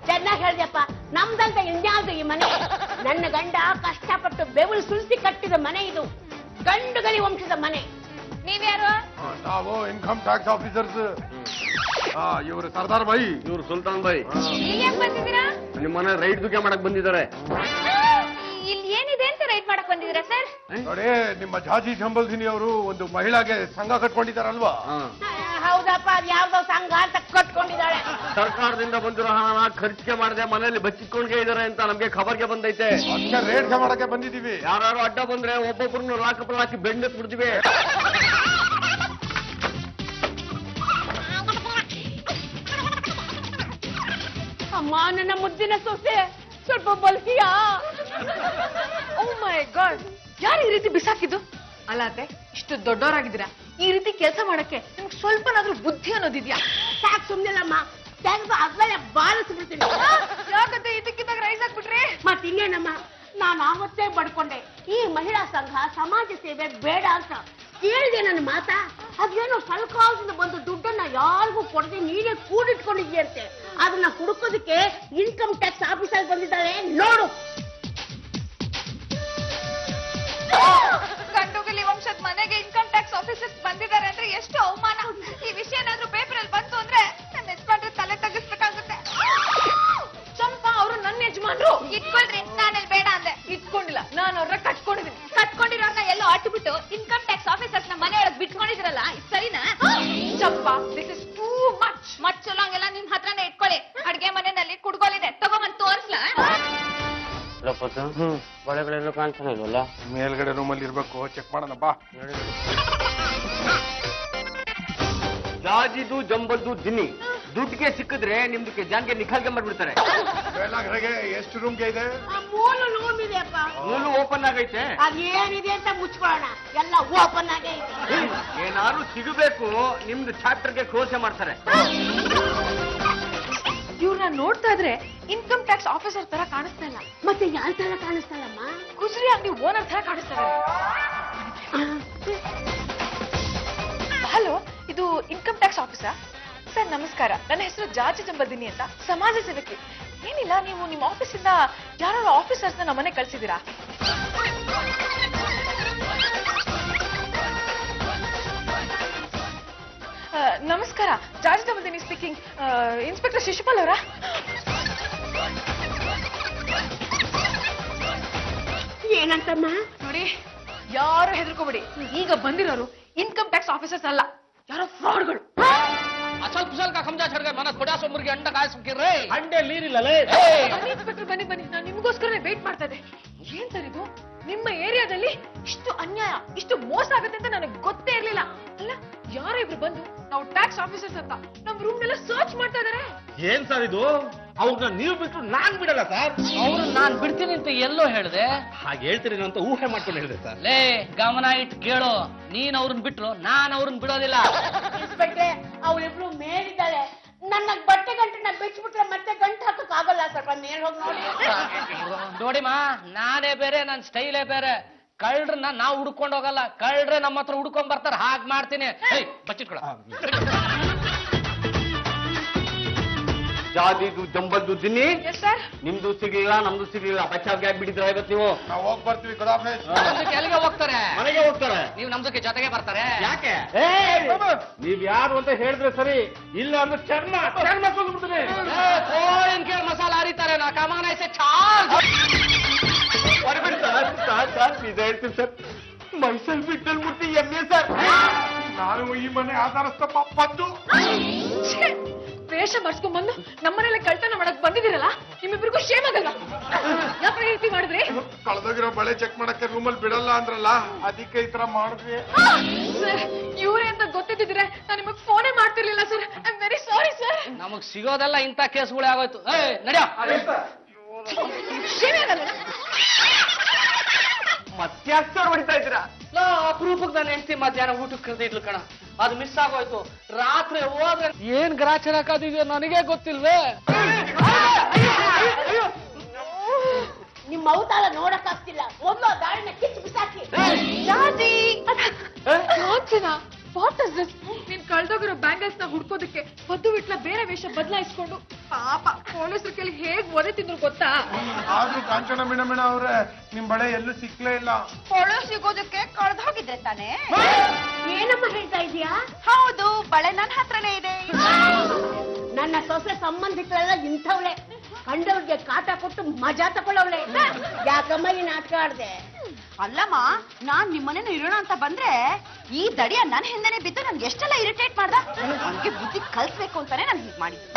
ಚೆನ್ನಾಗಿ ಹೇಳ್ದಪ್ಪ, ನಮ್ದಂತ ಇನ್ಯಾವ್ದು ಈ ಮನೆ? ನನ್ನ ಗಂಡ ಕಷ್ಟಪಟ್ಟು ಬೆವರು ಸುರಿಸಿ ಕಟ್ಟಿದ ಮನೆ ಇದು, ಗಂಡುಗಲಿ ವಂಶದ ಮನೆ. ನೀವ್ಯಾರು? ನಾವು ಇನ್ಕಮ್ ಟ್ಯಾಕ್ಸ್ ಆಫೀಸರ್ಸ್. ಇವರು ಸರ್ದಾರ್ ಭಾಯ್. ಇವ್ರು ಸುಲ್ತಾನ್ ಬಾಯ್. ನೀವ್ ಬಂದಿದ್ದೀರಾ? ನಿಮ್ಮ ಮನೆ ರೈಡ್ ದುಃಖ ಮಾಡಕ್ ಬಂದಿದ್ದಾರೆ. ಇಲ್ಲಿ ಏನಿದೆ ಅಂತ ರೈಡ್ ಮಾಡಕ್ ಬಂದಿದ್ದೀರಾ ಸರ್? ನೋಡಿ, ನಿಮ್ಮ ಜಾಜಿ ಜಂಬಲ್ದಿನಿ ಅವರು ಒಂದು ಮಹಿಳಾಗೆ ಸಂಘ ಕಟ್ಕೊಂಡಿದಾರಲ್ವಾ? ಹೌದಪ್ಪ, ಅದ್ ಯಾವ್ದೋ ಸಂಘ ಅಂತ ಕಟ್ಕೊಂಡಿದ್ದಾಳೆ. ಸರ್ಕಾರದಿಂದ ಬಂದಿರೋ ಹಣ ಖರ್ಚಿಗೆ ಮಾಡದೆ ಮನೆಯಲ್ಲಿ ಬಚ್ಚಿಟ್ಕೊಂಡೇ ಇದಾರೆ ಅಂತ ನಮ್ಗೆ ಖಬರ್ಗೆ ಬಂದೈತೆ. ಅದಕ್ಕೆ ರೇಡ್ಗೆ ಮಾಡಕ್ಕೆ ಬಂದಿದೀವಿ. ಯಾರು ಅಡ್ಡ ಬಂದ್ರೆ ಒಬ್ಬೊಬ್ಬರನ್ನು ಲಾಕಪ್ ಹಾಕಿ ಬೆಂಡೆತ್ ಬಿಡ್ತೀವಿ. ಅಮ್ಮ, ನನ್ನ ಮುದ್ದಿನ ಸೊಸೆ, ಸ್ವಲ್ಪ ಬಲ್ಕಿಯಾ? ಓ ಮೈ ಗಾಡ್, ಯಾರು ಈ ರೀತಿ ಬಿಸಾಕಿದ್ದು? ಅಲ್ಲ ಅತ್ತೆ, ಇಷ್ಟು ದೊಡ್ಡವರಾಗಿದ್ದೀರಾ, ಈ ರೀತಿ ಕೆಲಸ ಮಾಡಕ್ಕೆ ನಿಮ್ಗೆ ಸ್ವಲ್ಪನಾದ್ರೂ ಬುದ್ಧಿ ಅನ್ನೋದಿದ್ಯಾ? ಸಾಕು, ಸುಮ್ನಿಲ್ಲಮ್ಮ, ತೆಗೆದು ಅದ್ಮೇಲೆ ಬಾರಿಸ್ಬಿಡ್ತೀನಿ. ಯಾಕತ್ತೆ ಇದಕ್ಕಿದ್ದಾಗ ರೈಸ್ ಹಾಕ್ಬಿಟ್ರಿ? ಮತ್ತಿನ್ನೇನಮ್ಮ, ನಾನು ಆವತ್ತೇ ಬಡ್ಕೊಂಡೆ, ಈ ಮಹಿಳಾ ಸಂಘ ಸಮಾಜ ಸೇವೆ ಬೇಡ ಅಂತ. ಕೇಳಿದೆ ನನ್ನ ಮಾತಾ? ಅದೇನೋ ಸರ್ಕಾರದಿಂದ ಬಂದು ದುಡ್ಡನ್ನ ಯಾರಿಗೂ ಕೊಡದೆ ನೀನೇ ಕೂಡಿಟ್ಕೊಂಡಿದ್ಯಂತೆ. ಅದನ್ನ ಹುಡುಕೋದಕ್ಕೆ ಇನ್ಕಮ್ ಟ್ಯಾಕ್ಸ್ ಆಫೀಸರ್ ಬಂದಿದ್ದಾಳೆ, ನೋಡು. ಗಂಡುಗಲಿ ವಂಶದ ಮನೆಗೆ ಇನ್ಕಮ್ ಟ್ಯಾಕ್ಸ್ ಆಫೀಸರ್ಸ್ ಬಂದಿದ್ದಾರೆ ಅಂದ್ರೆ ಎಷ್ಟು ಅವಮಾನ. ಈ ವಿಷಯ ಏನಾದ್ರೂ ಪೇಪರ್ ಅಲ್ಲಿ ಬಂತು ಅಂದ್ರೆ ನನ್ನ ಯಜಮಾನ್ರು ತಲೆ ತಗ್ಗಿಸ್ಬೇಕಾಗುತ್ತೆ. ಚಂಪಾ, ಅವರು ನನ್ನ ಯಜಮಾನ್ರು. ಇಟ್ಕೊಳ್ರಿ, ನಾನಲ್ಲಿ ಬೇಡ ಅಂದೆ. ಇಟ್ಕೊಂಡಿಲ್ಲ, ನಾನು ಅವ್ರನ್ನ ಕಟ್ಕೊಂಡಿದ್ದೀನಿ. ಕಟ್ಕೊಂಡಿರೋರ್ನ ಎಲ್ಲೋ ಅಟ್ಬಿಟ್ಟು ಇನ್ಕಮ್ ಟ್ಯಾಕ್ಸ್ ಆಫೀಸರ್ಸ್ ನ ಮನೆಯೊಳಗೆ ಬಿಟ್ಕೊಂಡಿದ್ರಲ್ಲ, ಇದು ಸರಿನಾ? ಚಂಪಾ, ದಿಸ್ ಇಸ್ ಟೂ ಮಚ್. ಮಚ್ಚಲಂಗೆಲ್ಲ ನಿಮ್ ಹತ್ರನೇ ಇಟ್ಕೊಳ್ಳಿ. ಅಡ್ಗೆ ಮನೆಯಲ್ಲಿ ಕುಡ್ಗೋಲಿದೆ, ತಗೊಂಬಂದ್ ತೋರ್ಸ್ಲಾ? ಬಳೆಗಳೆಲ್ಲ ಕಾಣ್ತಾನೆ ಇಲ್ವಲ್ಲ? ಮೇಲ್ಗಡೆ ರೂಮಲ್ಲಿ ಇರ್ಬೇಕು, ಚೆಕ್ ಮಾಡೋಣ ಬಾ. ಜಾಜಿದು ಜಂಬಲ್ದು ದಿನ್ನಿ ದುಡ್ಡಿಗೆ ಸಿಕ್ಕಿದ್ರೆ ನಿಮ್ದಕ್ಕೆ ಜಾನ್ಗೆ ನಿಖಾಲ್ಗೆ ಮಾಡ್ಬಿಡ್ತಾರೆ. ಮೇಲಾಗಡೆಗೆ ಎಷ್ಟು ರೂಮ್ಗೆ ಇದೆ? ಆ ಮೂಲ ರೂಮ್ ಇದೆ ಅಪ್ಪ. ಮೂಲು ಓಪನ್ ಆಗೈತೆ. ಅದೇನಿದೆ ಅಂತ ಮುಚ್ಕೊಳ್ಳೋಣ, ಎಲ್ಲ ಓಪನ್ ಆಗೇ ಇದೆ. ಏನಾದ್ರು ಸಿಗಬೇಕು, ನಿಮ್ದು ಚಾಪ್ಟರ್ಗೆ ಕ್ಲೋಸೆ ಮಾಡ್ತಾರೆ. ಇವ್ರನ್ನ ನೋಡ್ತಾ ಇದ್ರೆ ಇನ್ಕಮ್ ಟ್ಯಾಕ್ಸ್ ಆಫೀಸರ್ ತರ ಕಾಣಿಸ್ತಾ ಇಲ್ಲ, ಮತ್ತೆ ಯಾರ ತರ ಕಾಣಿಸ್ತಾಳಮ್ಮ? ಗುಜರಿ ಅಂಗಡಿ ಓನರ್ ತರ ಕಾಣಿಸ್ತಾ ಇದ್ದಾರೆ. ಹಲೋ, ಇದು ಇನ್ಕಮ್ ಟ್ಯಾಕ್ಸ್ ಆಫೀಸರ್? ಸರ್ ನಮಸ್ಕಾರ, ನನ್ನ ಹೆಸರು ಜಾಜಿ ಜಂಬಲ್ದಿನಿ ಅಂತ, ಸಮಾಜ ಸೇವಕಿ. ಏನಿಲ್ಲ, ನೀವು ನಿಮ್ಮ ಆಫೀಸಿಂದ ಯಾರು ಆಫೀಸರ್ಸ್ ನಮ್ಮ ಮನೆ ಕಳ್ಸಿದ್ದೀರಾ? ನಮಸ್ಕಾರ, ಜಾಜಿ ಜಂಬಲ್ದಿನಿ ಸ್ಪೀಕಿಂಗ್. ಇನ್ಸ್ಪೆಕ್ಟರ್ ಶಿಶುಪಾಲ್ ಅವರಾ? ಏನಂತಮ್ಮ? ನೋಡಿ, ಯಾರು ಹೆದರ್ಕೋಬೇಡಿ, ಈಗ ಬಂದಿರೋರು ಇನ್ಕಮ್ ಟ್ಯಾಕ್ಸ್ ಆಫೀಸರ್ಸ್ ಅಲ್ಲ, ಯಾರೋ ಫ್ರಾಡ್ಗಳು. ಅಸಲ್ ಕುಸಲ್ ಕಾ ಕಮ್ಜಾ ಛಡ್ಗೆ ಮನ ಥೋಡಾ ಸೋ ಮುರ್ಗಿ ಅಂಡ ಕಾಯಿಸ್ಬಿಟ್ಟಿರ್ರೆ. ಅಂಡೆ ನೀರಿಲ್ಲಲೇ. ಬನ್ನಿ ಇನ್ಸ್ಪೆಕ್ಟರ್, ಬನ್ನಿ ಬನ್ನಿ, ನಾನು ನಿಮಗೋಸ್ಕರನೇ ವೇಟ್ ಮಾಡ್ತಾ ಇದ್ದೆ. ಏನ್ ಸರ್ ಇದು? ನಿಮ್ಮ ಏರಿಯಾದಲ್ಲಿ ಇಷ್ಟು ಅನ್ಯಾಯ, ಇಷ್ಟು ಮೋಸ ಆಗುತ್ತೆ ಅಂತ ನನಗೆ ಗೊತ್ತೇ ಇರ್ಲಿಲ್ಲ. ಅಲ್ಲ, ಯಾರೋ ಇಬ್ರು ಬಂದು ನಾವು ಟ್ಯಾಕ್ಸ್ ಆಫೀಸರ್ಸ್ ಅಂತ ನಮ್ ರೂಮ್ ನೆಲ್ಲ ಸರ್ಚ್ ಮಾಡ್ತಾ ಇದಾರೆ. ಏನ್ ಸರ್ ಇದು? ಅವ್ರನ್ನ ನೀವು ಬಿಟ್ಟು ನಾನ್ ಬಿಡಲ್ಲ ಸರ್. ಅವ್ರು ನಾನ್ ಬಿಡ್ತೀನಿ ಅಂತ ಎಲ್ಲೋ ಹೇಳ್ದೆ. ಹಾಗೆ ಹೇಳ್ತೀರಿ ಅಂತ ಊಹೆ ಮಾಡ್ಕೊಂಡು ಹೇಳಿದೆ ಸರ್. ಲೇ, ಗಮನ ಇಟ್ಟು ಕೇಳು, ನೀನ್ ಅವ್ರನ್ನ ಬಿಟ್ರು ನಾನ್ ಅವ್ರನ್ನ ಬಿಡೋದಿಲ್ಲ. ಇನ್ಸ್ಪೆಕ್ಟ್ರೆ, ಅವಳಿಬ್ರು ಮೇಲಿದ್ದಾಳೆ. ನನ್ನ ಬಟ್ಟೆ ಗಂಟನ್ನ ಬಿಚ್ಚಿಬಿಟ್ರೆ ಮತ್ತೆ ಗಂಟು ಹಾಕಕ್ ಆಗಲ್ಲ. ಸ್ವಲ್ಪ ಮೇಲ್ ಹೋಗಿ ನೋಡಿ. ನೋಡಿಮಾ, ನಾನೇ ಬೇರೆ, ನನ್ ಸ್ಟೈಲೇ ಬೇರೆ. ಕಳ್ಳರನ್ನ ನಾವು ಹುಡ್ಕೊಂಡು ಹೋಗಲ್ಲ, ಕಳ್ಳರೆ ನಮ್ಮ ಹತ್ರ ಹುಡ್ಕೊಂಡ್ ಬರ್ತಾರ. ಹಾಗೆ ಮಾಡ್ತೀನಿ. ಬಚ್ಚಿಟ್ಕೊಳ. ಜಾದಿದು ಜಂಬಲ್ದು ದಿನ್ನಿ ಎಸ್ ಸರ್. ನಿಮ್ದು ಸಿಗ್ಲಿಲ್ಲ, ನಮ್ದು ಸಿಗ್ಲಿಲ್ಲ. ಬಚಾವ್ಗೆ ಆಗ್ಬಿಟ್ಟಿದ್ರೆ ಇವತ್ತು ನೀವು. ನಾವು ಹೋಗ್ ಬರ್ತೀವಿ ಗುಡಾಫೇಸ್. ನಮ್ದಕ್ಕೆ ಎಲ್ಲಿಗೆ ಹೋಗ್ತಾರೆ? ಮನೆಗೆ ಹೋಗ್ತಾರೆ. ನೀವು ನಮ್ದಕ್ಕೆ ಜೊತೆಗೆ ಬರ್ತಾರೆ. ಯಾಕೆ? ನೀವ್ ಯಾರು ಅಂತ ಹೇಳಿದ್ರೆ ಸರಿ, ಇಲ್ಲ ಅಂದ್ರೆ ಚರ್ಮ ಕೊಂಡ್ಬಿಡ್ತೀನಿ. ಕೋಳಿನ ಕೇಳಿ ಮಸಾಲ ಹರಿತಾರೆ. ನಾ ಕಮಾನ ಐಸೆ ಚಾರ್ಜ್. ಹೊರಬಿಡಿ ಸರ್. ಸರ್ ನಿಜ ಹೇಳ್ತೀನಿ ಸರ್, ಮೈಸೂರು ಬಿಟ್ಟಲ್ಲಿ ಮುಟ್ಟಿ ಎಮ್ಮೆ ಸರ್. ನಾನು ಈ ಮನೆ ಆಧಾರಸ್ಥಪ್ಪ ಪದ್ದು. ವೇಷ ಬರ್ಸ್ಕೊಂಡ್ಬಂದು ನಮ್ಮನೆಲ್ಲ ಕಳ್ತನ ಮಾಡಕ್ ಬಂದಿದ್ದೀರಲ್ಲ, ನಿಮ್ಮಿಬ್ರಿಗೂ ಶೇಮ್ ಆಗಲ್ಲ? ಯಾಕೆ ಈ ರೀತಿ ಮಾಡಿದ್ರಿ? ಕಳೆದೋಗಿರೋ ಬಳೆ ಚೆಕ್ ಮಾಡಕ್ಕೆ ರೂಮಲ್ಲಿ ಬಿಡಲ್ಲ ಅಂದ್ರಲ್ಲ, ಅದಕ್ಕೆ ಈ ತರ ಮಾಡಿದ್ವಿ. ಸರ್, ಇವ್ರೆ ಅಂತ ಗೊತ್ತಿದ್ದಿದ್ರೆ ನಾನು ನಿಮಗ್ ಫೋನೇ ಮಾಡ್ತಿರ್ಲಿಲ್ಲ sir. I am very sorry sir. ನಮಗ್ ಸಿಗೋದೆಲ್ಲ ಇಂಥ ಕೇಸ್ಗಳೇ ಆಗೋಯ್ತು. ನಡಿಯೋ. ಶೇಮ್ ಆಗಲ್ಲ? ಮತ್ತ್ಯಾಕ್ ಸರ್ ಹೊಡಿತಾ ಇದ್ದೀರಾ? ಅಪರೂಪಕ್ಕೆ ನಾನು ಹೆಂಡ್ತಿ ಮಧ್ಯಾಹ್ನ ಊಟಕ್ಕೆ ಕರೆದಿದ್ಲು ಕಣ, ಅದು ಮಿಸ್ ಆಗೋಯ್ತು. ರಾತ್ರಿ ಹೋದ್ರೆ ಏನ್ ಗ್ರಾಚಾರ ಕಾದಿದ್ಯೋ ನನಗೆ ಗೊತ್ತಿಲ್ವೇ. ನಿಮ್ಮ ಅವತಾರ ನೋಡಕ್ ಆಗ್ತಿಲ್ಲ. ಮೊದ್ಲು ಆ ದಾಳಿನ ಕಿತ್ತು ಬಿಸಾಕಿ. ರಾಜಿ, ಕಾಂಚನ, ವಾಟ್ ಇಸ್ ದಿಸ್? ನೀನ್ ಕಳ್ದೋಗಿರೋ ಬ್ಯಾಂಗಲ್ಸ್ ನ ಹುಡ್ಕೋದಕ್ಕೆ ಪದ್ದು ವಿಟ್ಲ ಬೇರೆ ವೇಷ ಬದಲಾಯಿಸ್ಕೊಂಡು ಪಾಪ ಪೊಲೀಸರ ಕೈಲಿ ಹೇಗ್ ಒದೆ ತಿಂದ್ರು ಗೊತ್ತಾ? ಆದ್ರೂ ಕಾಂಚನ ಮಿಣ ಅವ್ರೆ, ನಿಮ್ ಬಳೆ ಎಲ್ಲೂ ಸಿಕ್ಲೇ ಇಲ್ಲ. ಕೊಳು ಸಿಗೋದಕ್ಕೆ ಕಳ್ದು ಹೋಗಿದ್ರೆ ತಾನೇ? ಏನಮ್ಮ ಹೇಳ್ತಾ ಇದೀಯಾ? ಹೌದು, ಬಳೆ ನನ್ನ ಹತ್ರನೇ ಇದೆ. ನನ್ನ ಸೊಸೆ ಸಂಬಂಧಿಕರೆಲ್ಲ ಇಂಥವ್ಳೆ. ಕಂಡವ್ರಿಗೆ ಕಾಟ ಕೊಟ್ಟು ಮಜಾ ತಗೊಳ್ಳವಳೆ. ಯಾಕಮ್ಮ ಈ ನಾಟಕ ಆಡ್ದೆ? ಅಲ್ಲಮ್ಮ, ನಾನ್ ನಿಮ್ಮನೇನು ಇರೋಣ ಅಂತ ಬಂದ್ರೆ ಈ ದಡಿಯ ನನ್ ಹಿಂದೆನೆ ಬಿದ್ದು ನನ್ಗೆ ಎಷ್ಟೆಲ್ಲ ಇರಿಟೇಟ್ ಮಾಡ್ದ. ನನ್ಗೆ ಬುದ್ಧಿ ಕಲ್ಸ್ಬೇಕು ಅಂತಾನೆ ನಾನು ಹೀಗ್ ಮಾಡಿದ್ದು.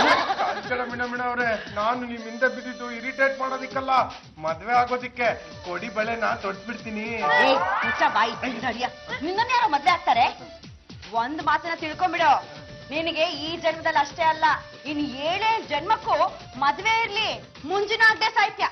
ಕಾಂಚನ ಮಿಣ ಅವ್ರೆ, ನಾನು ನಿಮ್ ಹಿಂದೆ ಬಿದ್ದಿದ್ದು ಇರಿಟೇಟ್ ಮಾಡೋದಿಕ್ಕಲ್ಲ, ಮದ್ವೆ ಆಗೋದಿಕ್ಕೆ. ಕೊಡಿ ಬಳೆನ ತೊಡ್ಸ್ಬಿಡ್ತೀನಿ. ಮುಚ್ಚ ಬಾಯಿ ದಡಿಯ. ನಿನ್ನನ್ನ ಯಾರೋ ಮದ್ವೆ ಆಗ್ತಾರೆ? ಒಂದ್ ಮಾತನ್ನ ತಿಳ್ಕೊಂಬಿಡು, ನಿನಗೆ ಈ ಜನ್ಮದಲ್ಲಿ ಅಷ್ಟೇ ಅಲ್ಲ, ಇನ್ 7 ಜನ್ಮಕ್ಕೂ ಮದ್ವೆ ಇರ್ಲಿ ಮುಂಜಿನಾಗ್ದೆ ಸಾಹಿತ್ಯ.